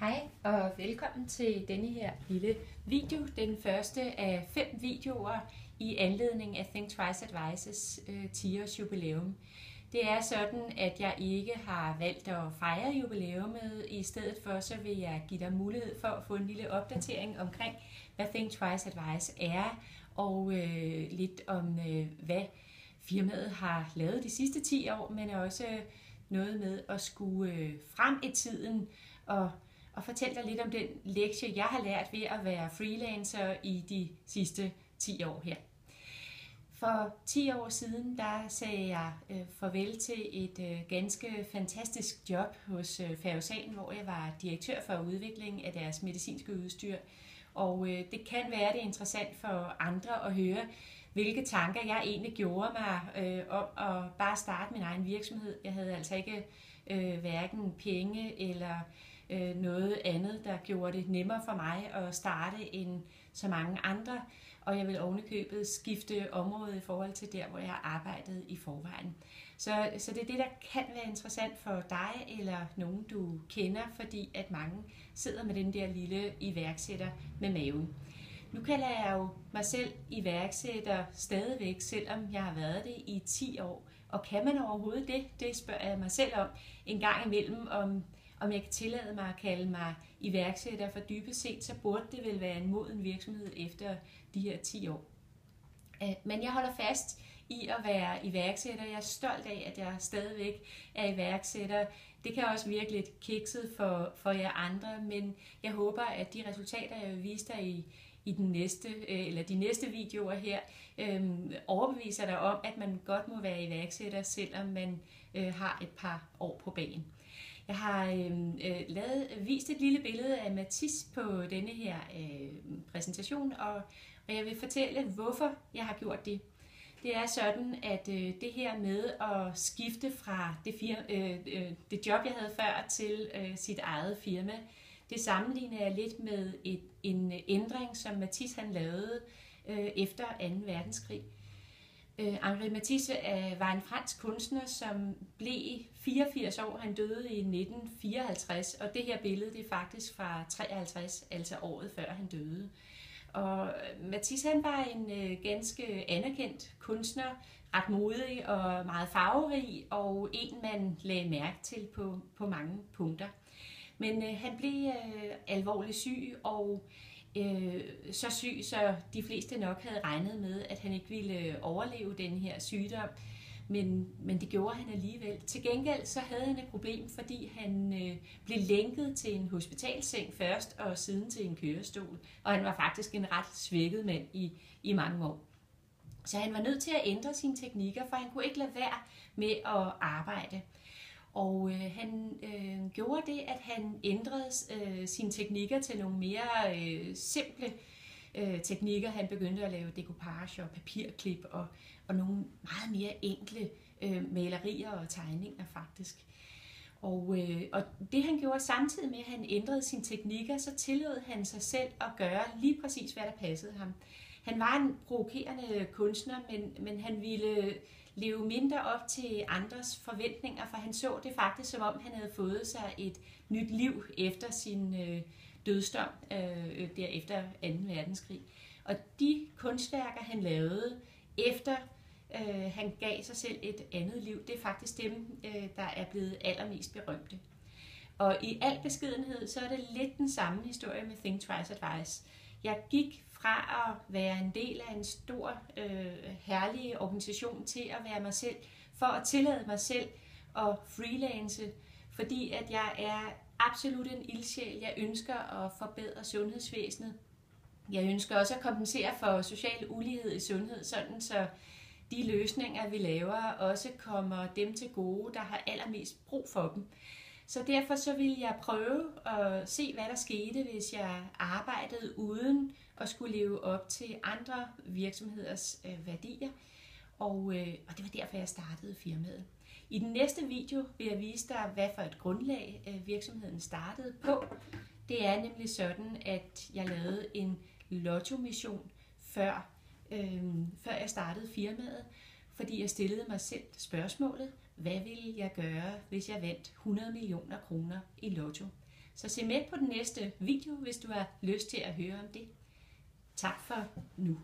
Hej og velkommen til denne her lille video, den første af 5 videoer i anledning af Think Twice Advices 10-års jubilæum. Det er sådan, at jeg ikke har valgt at fejre jubilæumet. I stedet for så vil jeg give dig mulighed for at få en lille opdatering omkring, hvad Think Twice Advice er, og lidt om, hvad firmaet har lavet de sidste 10 år, men også noget med at skue frem i tiden og fortælle dig lidt om den lektie, jeg har lært ved at være freelancer i de sidste 10 år her. For 10 år siden, der sagde jeg farvel til et ganske fantastisk job hos Færgesagen, hvor jeg var direktør for udvikling af deres medicinske udstyr. Og det kan være det interessant for andre at høre, hvilke tanker jeg egentlig gjorde mig om at bare starte min egen virksomhed. Jeg havde altså ikke hverken penge eller noget andet, der gjorde det nemmere for mig at starte end så mange andre, og jeg vil ovenikøbet skifte område i forhold til der, hvor jeg arbejdede i forvejen. Så det er det, der kan være interessant for dig eller nogen, du kender, fordi at mange sidder med den der lille iværksætter med maven. Nu kalder jeg jo mig selv iværksætter stadigvæk, selvom jeg har været det i 10 år. Og kan man overhovedet det? Det spørger jeg mig selv om en gang imellem, om jeg kan tillade mig at kalde mig iværksætter, for dybest set så burde det vel være en moden virksomhed efter de her 10 år. Men jeg holder fast i at være iværksætter. Jeg er stolt af, at jeg stadigvæk er iværksætter. Det kan også virke lidt kikset for jer andre, men jeg håber, at de resultater, jeg vil vise dig i de næste videoer her, overbeviser dig om, at man godt må være iværksætter, selvom man har et par år på bagen. Jeg har vist et lille billede af Mattis på denne her præsentation, og jeg vil fortælle, hvorfor jeg har gjort det. Det er sådan, at det her med at skifte fra det job, jeg havde før, til sit eget firma, det sammenligner jeg lidt med en ændring, som Mattis han lavede efter 2. verdenskrig. Henri Matisse var en fransk kunstner, som blev 84 år. Han døde i 1954, og det her billede det er faktisk fra 53, altså året før han døde. Og Matisse han var en ganske anerkendt kunstner, ret modig og meget farverig, og en man lagde mærke til på mange punkter. Men han blev alvorligt syg, og så syg, så de fleste nok havde regnet med, at han ikke ville overleve den her sygdom. Men det gjorde han alligevel. Til gengæld så havde han et problem, fordi han blev lænket til en hospitalseng først, og siden til en kørestol. Og han var faktisk en ret svækket mand i mange år. Så han var nødt til at ændre sine teknikker, for han kunne ikke lade være med at arbejde. Og han gjorde det, at han ændrede sine teknikker til nogle mere simple teknikker. Han begyndte at lave decoupage og papirklip og nogle meget mere enkle malerier og tegninger faktisk. Og det han gjorde samtidig med, at han ændrede sine teknikker, så tillod han sig selv at gøre lige præcis, hvad der passede ham. Han var en provokerende kunstner, men han ville leve mindre op til andres forventninger, for han så det faktisk, som om han havde fået sig et nyt liv efter sin dødsdom derefter 2. verdenskrig. Og de kunstværker, han lavede efter han gav sig selv et andet liv, det er faktisk dem, der er blevet allermest berømte. Og i al beskedenhed, så er det lidt den samme historie med Think Twice Advice. Jeg gik fra at være en del af en stor, herlig organisation til at være mig selv, for at tillade mig selv at freelance, fordi at jeg er absolut en ildsjæl. Jeg ønsker at forbedre sundhedsvæsenet. Jeg ønsker også at kompensere for social ulighed i sundhed, sådan så de løsninger, vi laver, også kommer dem til gode, der har allermest brug for dem. Så derfor så vil jeg prøve at se, hvad der skete, hvis jeg arbejdede uden at skulle leve op til andre virksomheders værdier. Og det var derfor, jeg startede firmaet. I den næste video vil jeg vise dig, hvad for et grundlag virksomheden startede på. Det er nemlig sådan, at jeg lavede en lotto-mission før jeg startede firmaet, fordi jeg stillede mig selv spørgsmålet, hvad ville jeg gøre, hvis jeg vandt 100 millioner kroner i lotto? Så se med på den næste video, hvis du har lyst til at høre om det. Tak for nu.